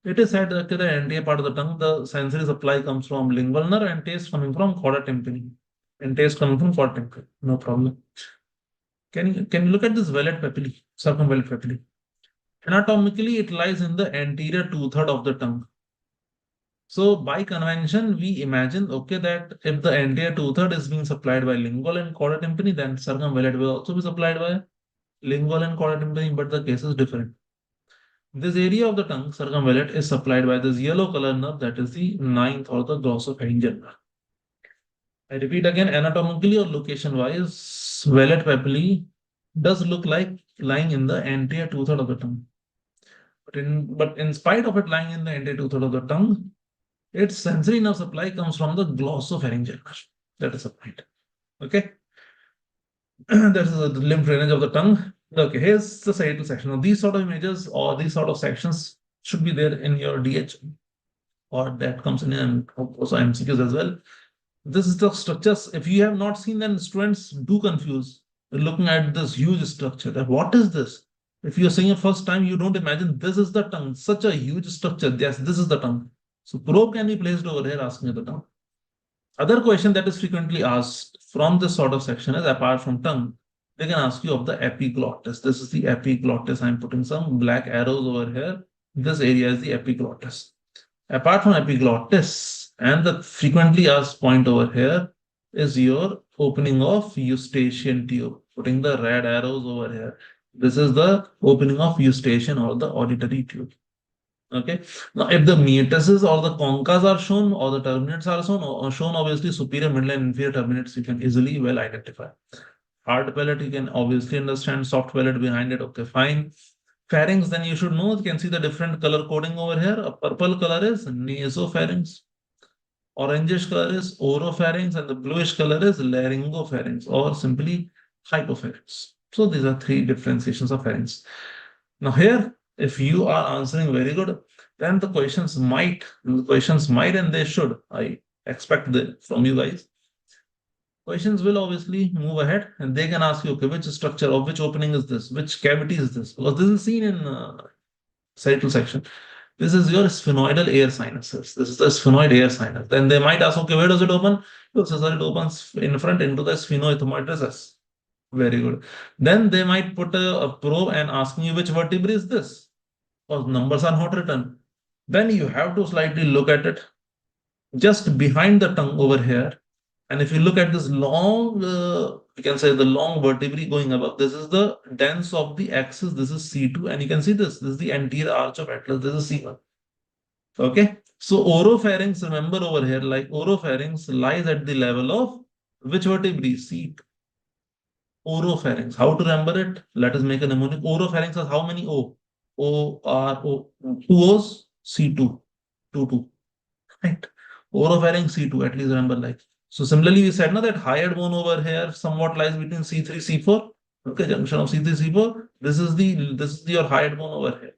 it is said that the anterior part of the tongue, the sensory supply comes from lingual nerve and taste coming from chorda tympani. And taste coming from chorda tympani. No problem. Can you look at this velet papillae, circumvelet papillae? Anatomically, it lies in the anterior two-third of the tongue. So by convention, we imagine, okay, that if the anterior two-third is being supplied by lingual and chorda tympani, then circumvelet will also be supplied by lingual and chorda tympani, but the case is different. This area of the tongue, circumvelet, is supplied by this yellow color nerve, that is the ninth or the glossopharyngeal nerve. I repeat again, anatomically or location-wise, velet papillae does look like lying in the anterior two-third of the tongue. But in spite of it lying in the anterior two-third of the tongue, its sensory nerve supply comes from the glossopharyngeal nerve. That is the point. Okay. That is the lymph drainage of the tongue. Okay, here's the sagittal section. Now, these sort of images or these sort of sections should be there in your DH, or that comes in and also MCQs as well. This is the structures. If you have not seen, then students do confuse looking at this huge structure. That what is this? If you're seeing it first time, you don't imagine this is the tongue. Such a huge structure. Yes, this is the tongue. So probe can be placed over here asking the tongue. Other question that is frequently asked from this sort of section is apart from tongue, they can ask you of the epiglottis. This is the epiglottis. I'm putting some black arrows over here. This area is the epiglottis. Apart from epiglottis, and the frequently asked point over here is your opening of eustachian tube. Putting the red arrows over here. This is the opening of eustachian or the auditory tube. Okay. Now, if the metasis or the concas are shown or the terminates are shown, obviously superior, middle, and inferior terminates you can easily well identify. Hard palate, you can obviously understand. Soft palate behind it, okay, fine. Pharynx, then you should know, you can see the different color coding over here. A purple color is nasopharynx, orangish color is oropharynx, and the bluish color is laryngopharynx or simply hypopharynx. So these are three differentiations of pharynx. Now here, if you are answering very good, then the questions might and they should, I expect from you guys. Questions will obviously move ahead and they can ask you, okay, which structure or which opening is this? Which cavity is this? Because this is seen in sagittal section. This is your sphenoidal air sinuses. This is the sphenoid air sinus. Then they might ask, okay, where does it open? It opens in front into the sphenoethmoid recess. Very good. Then they might put a probe and asking you which vertebrae is this? Because numbers are not written. Then you have to slightly look at it just behind the tongue over here. And if you look at this long, you can say the long vertebrae going above, this is the dens of the axis. This is C2. And you can see this. This is the anterior arch of Atlas. This is C1. Okay. So oropharynx, remember over here, like oropharynx lies at the level of Which vertebrae? Seat. Oropharynx. How to remember it? Let us make a mnemonic. Oropharynx has how many O? O R O. Two O's. C2. 2 2. Right. Oropharynx C2. At least remember like. So similarly, we said now that hyoid bone over here somewhat lies between C3 C4. Okay, junction of C3 C4. This is your hyoid bone over here.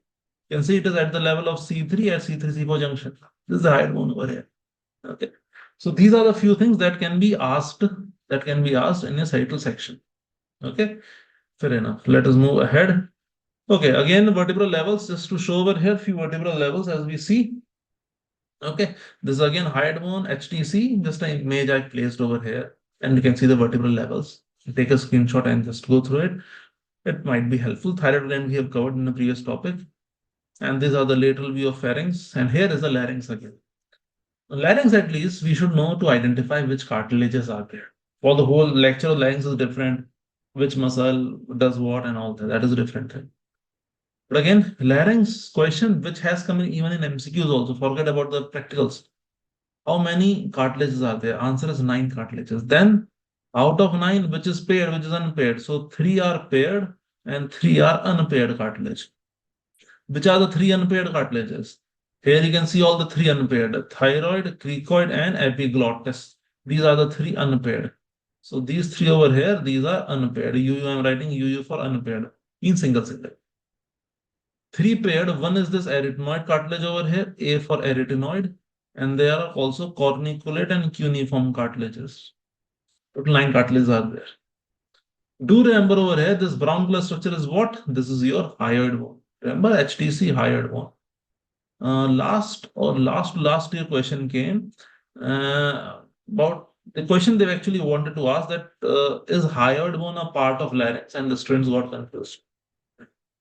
You can see it is at the level of C3 at C3 C4 junction. This is the hyoid bone over here. Okay. So these are the few things that can be asked in a cital section. Okay. Fair enough. Let us move ahead. Okay, again, vertebral levels, just to show over here, few vertebral levels as we see. Okay, this is again hyoid bone, HTC, just an image I placed over here, and you can see the vertebral levels. Take a screenshot and just go through it. It might be helpful. Thyroid gland we have covered in the previous topic. And these are the lateral view of pharynx. And here is the larynx again. Larynx, at least, we should know to identify which cartilages are there. For the whole lecture of larynx is different, which muscle does what and all that. That is a different thing. But again, larynx question, which has come in even in MCQs also. Forget about the practicals. How many cartilages are there? Answer is 9 cartilages. Then, out of 9, which is paired, which is unpaired? So, 3 are paired and 3 are unpaired cartilage. Which are the 3 unpaired cartilages? Here you can see all the 3 unpaired: thyroid, cricoid, and epiglottis. These are the 3 unpaired. So these 3 over here, these are unpaired. UU, I'm writing UU for unpaired in single. 3 paired, one is this arytenoid cartilage over here, A for arytenoid, and there are also corniculate and cuneiform cartilages. Total 9 cartilages are there. Do remember over here, this brown color structure is what? This is your hyoid bone. Remember HTC hyoid bone. Last year question came about the question they actually wanted to ask that is hyoid bone a part of larynx, and the students got confused.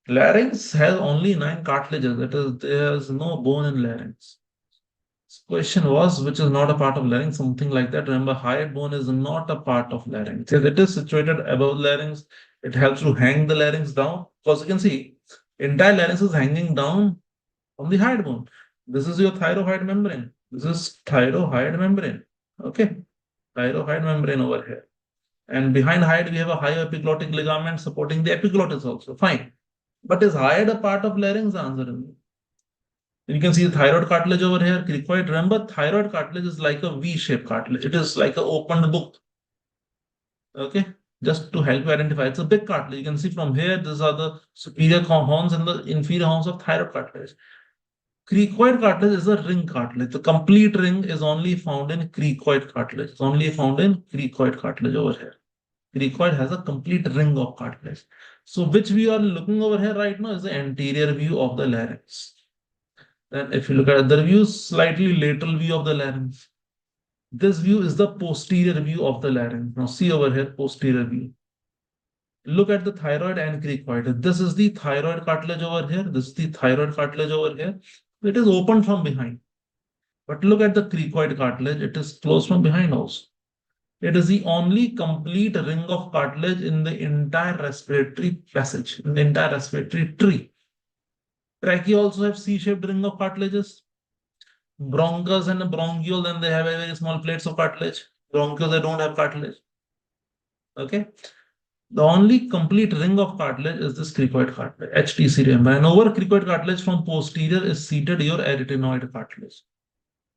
Larynx has only 9 cartilages. That is, there's no bone in larynx. This question was which is not a part of larynx, something like that. Remember, hyoid bone is not a part of larynx. Yes, it is situated above larynx. It helps to hang the larynx down. Because you can see, entire larynx is hanging down on the hyoid bone. This is your thyroid membrane. This is thyroid membrane. Okay. Thyroid membrane over here. And behind hyoid, we have a hyoepiglottic ligament supporting the epiglottis also. Fine. But is hyoid a part of larynx? The answer is no. You can see the thyroid cartilage over here. Cricoid. Remember, thyroid cartilage is like a V-shaped cartilage. It is like an opened book. Okay. Just to help you identify, it's a big cartilage. You can see from here, these are the superior horns and the inferior horns of thyroid cartilage. Cricoid cartilage is a ring cartilage. The complete ring is only found in cricoid cartilage. It's only found in cricoid cartilage over here. Cricoid has a complete ring of cartilage. So which we are looking over here right now is the anterior view of the larynx. Then if you look at other views, slightly lateral view of the larynx. This view is the posterior view of the larynx. Now see over here, posterior view. Look at the thyroid and cricoid. This is the thyroid cartilage over here. This is the thyroid cartilage over here. It is open from behind. But look at the cricoid cartilage. It is closed from behind also. It is the only complete ring of cartilage in the entire respiratory passage, in the entire respiratory tree. Trachea also have C-shaped ring of cartilages. Bronchus and bronchiole, then they have a very small plates of cartilage. Bronchioles, they don't have cartilage. Okay. The only complete ring of cartilage is this cricoid cartilage, HTC remember. And over cricoid cartilage from posterior is seated your arytenoid cartilage.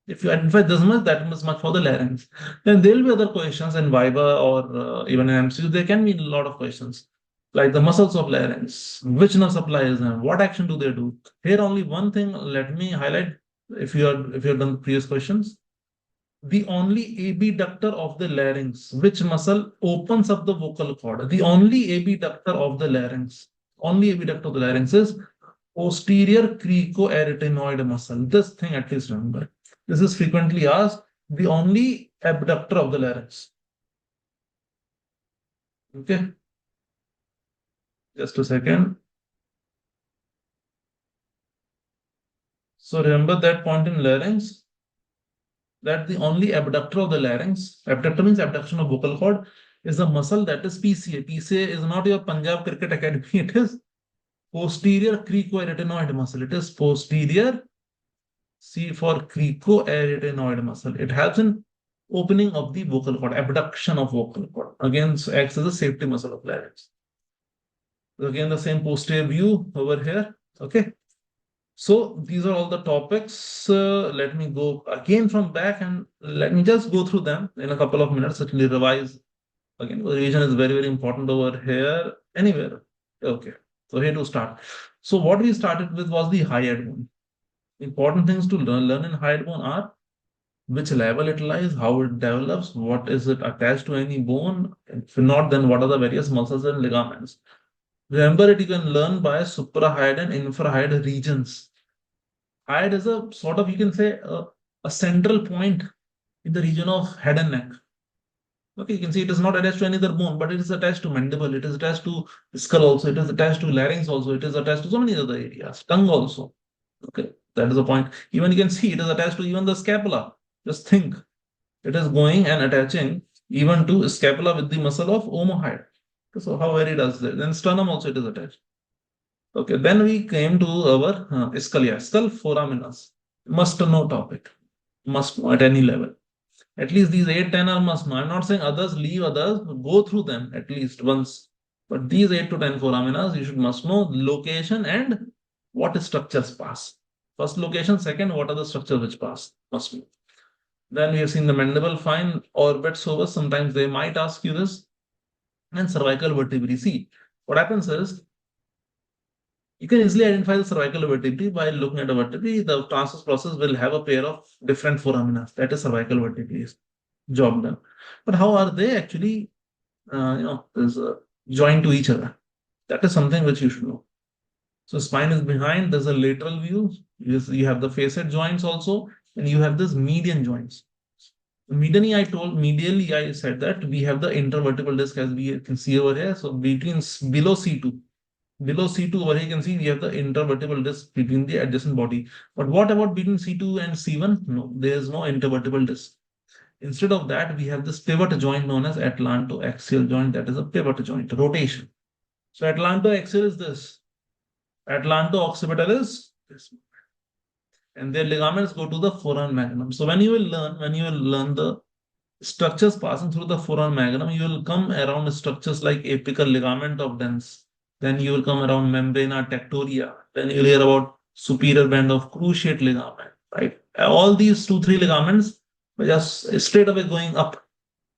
If you identify this much, that much for the larynx. Then there will be other questions in Viva or even in MCQ. There can be a lot of questions like the muscles of larynx, which nerve supplies them, what action do they do? Here only one thing. Let me highlight. If you have done the previous questions, the only abductor of the larynx, which muscle opens up the vocal cord? The only abductor of the larynx, is posterior cricoarytenoid muscle. This thing at least remember. This is frequently asked. The only abductor of the larynx. Okay. Just a second. So remember that point in larynx, that the only abductor of the larynx, abductor means abduction of vocal cord, is a muscle that is PCA. PCA is not your Punjab Cricket Academy. It is posterior cricoarytenoid muscle. It is posterior, C for cricoarytenoid muscle. It helps in opening of the vocal cord, abduction of vocal cord. Again, acts as a safety muscle of larynx. Again, the same posterior view over here. Okay. So these are all the topics. Let me go again from back and let me just go through them in a couple of minutes. Actually, revise again. Revision is very, very important over here. Anywhere. Okay. So here to start. So what we started with was the hyoid bone. Important things to learn in hyoid bone are which level it lies, how it develops, what is it attached to any bone. If not, then what are the various muscles and ligaments. Remember it, you can learn by suprahyoid and infrahyoid regions. Hyoid is a sort of, you can say, a central point in the region of head and neck. Okay, you can see it is not attached to any other bone, but it is attached to mandible, it is attached to skull also, it is attached to larynx also, it is attached to so many other areas, tongue also. Okay, that is the point. Even you can see it is attached to even the scapula. Just think, it is going and attaching even to scapula with the muscle of omohyoid. So how very does that? Then sternum also it is attached. Okay, then we came to our scalia, skull foraminas. Must know topic. Must know at any level. At least these 8, 10 are must know. I'm not saying others, leave others, go through them at least once. But these 8 to 10 foraminas, you should must know location and what structures pass. First location, second, what are the structures which pass? Must know. Then we have seen the mandible, fine, orbits over. Sometimes they might ask you this. And cervical vertebrae. See, what happens is you can easily identify the cervical vertebrae by looking at a vertebrae. The transverse process will have a pair of different foramina. That is cervical vertebrae. Job done. But how are they actually, joined to each other? That is something which you should know. So spine is behind. There's a lateral view. You have the facet joints also, and you have this median joints. Medially I said that we have the intervertebral disc as we can see over here. So below C2, over here you can see we have the intervertebral disc between the adjacent body. But what about between C2 and C1? No, there is no intervertebral disc. Instead of that, we have this pivot joint known as atlantoaxial joint. That is a pivot joint, rotation. So atlantoaxial is this. Atlanto-occipital is this. And their ligaments go to the foramen magnum. So when you will learn the structures passing through the foramen magnum, you will come around structures like apical ligament of Dens. Then you will come around membrana tectoria. Then you'll hear about superior band of cruciate ligament, right? All these 2, 3 ligaments just straight away going up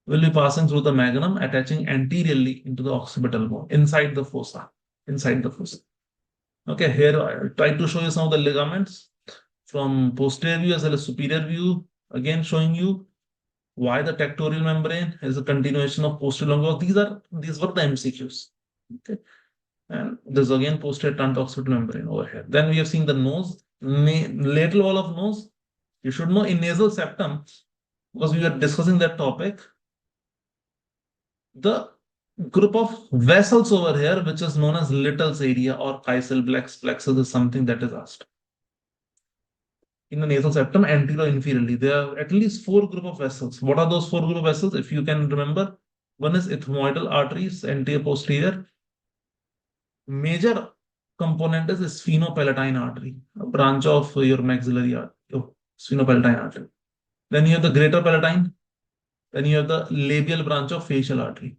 will be passing through the magnum, attaching anteriorly into the occipital bone, inside the fossa. Okay, here I try to show you some of the ligaments from posterior view as well as superior view. Again, showing you why the tectorial membrane is a continuation of posterior longus. These were the MCQs. Okay, and this again posterior trans-occipital membrane over here. Then we have seen the nose, lateral wall of nose. You should know in nasal septum, because we were discussing that topic. The group of vessels over here, which is known as Little's area or Keisel plexus, is something that is asked. In the nasal septum, anterior inferiorly, there are at least 4 group of vessels. What are those 4 group of vessels? If you can remember, one is ethmoidal arteries, anterior posterior. Major component is sphenopalatine artery, a branch of your maxillary artery, sphenopalatine artery. Then you have the greater palatine. Then you have the labial branch of facial artery.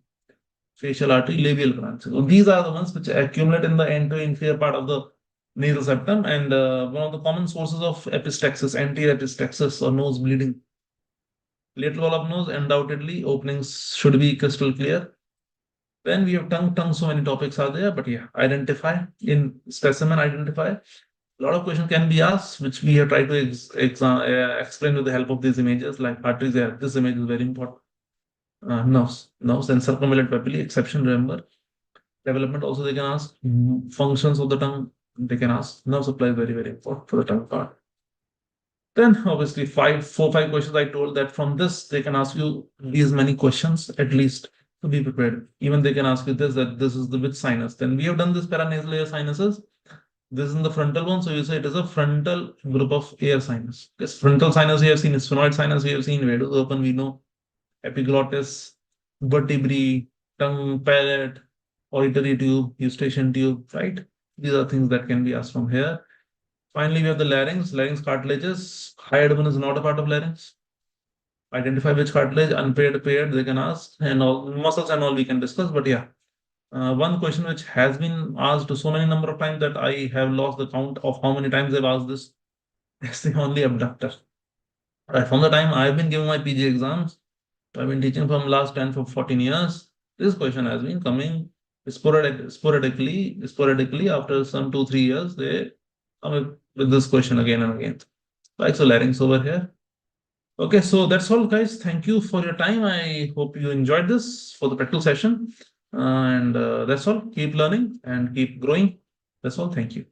Labial branch. So these are the ones which accumulate in the anterior inferior part of the nasal septum, and one of the common sources of epistaxis, anterior epistaxis or nose bleeding. Lateral wall of nose, undoubtedly, openings should be crystal clear. Then we have tongue, so many topics are there, but yeah, identify, in specimen identify. A lot of questions can be asked, which we have tried to explain with the help of these images, like arteries. Yeah, this image is very important. Nerves and circumvallate papillae, exception, remember. Development also they can ask. Functions of the tongue, they can ask. Nerve supply is very, very important for the tongue part. Then obviously 5 questions. I told that from this they can ask you these many questions at least to be prepared. Even they can ask you this, that this is the which sinus. Then we have done this paranasal air sinuses. This is in the frontal one, so you say it is a frontal group of air sinus. This frontal sinus we have seen, sphenoid sinus we have seen, Vedos open we know, epiglottis, vertebrae, tongue, palate, auditory tube, eustachian tube, right? These are things that can be asked from here. Finally, we have the larynx cartilages. Hyoid bone is not a part of larynx. identify which cartilage, unpaired, paired, they can ask, and all muscles and all we can discuss. But yeah, one question which has been asked so many number of times that I have lost the count of how many times I've asked this. It's the only abductor. Right from the time I've been giving my PG exams, I've been teaching from last 10 for 14 years. This question has been coming sporadically after some 2, 3 years. They come with this question again and again. Like so, larynx over here. Okay, so that's all, guys. Thank you for your time. I hope you enjoyed this for the practical session. And that's all. Keep learning and keep growing. That's all. Thank you.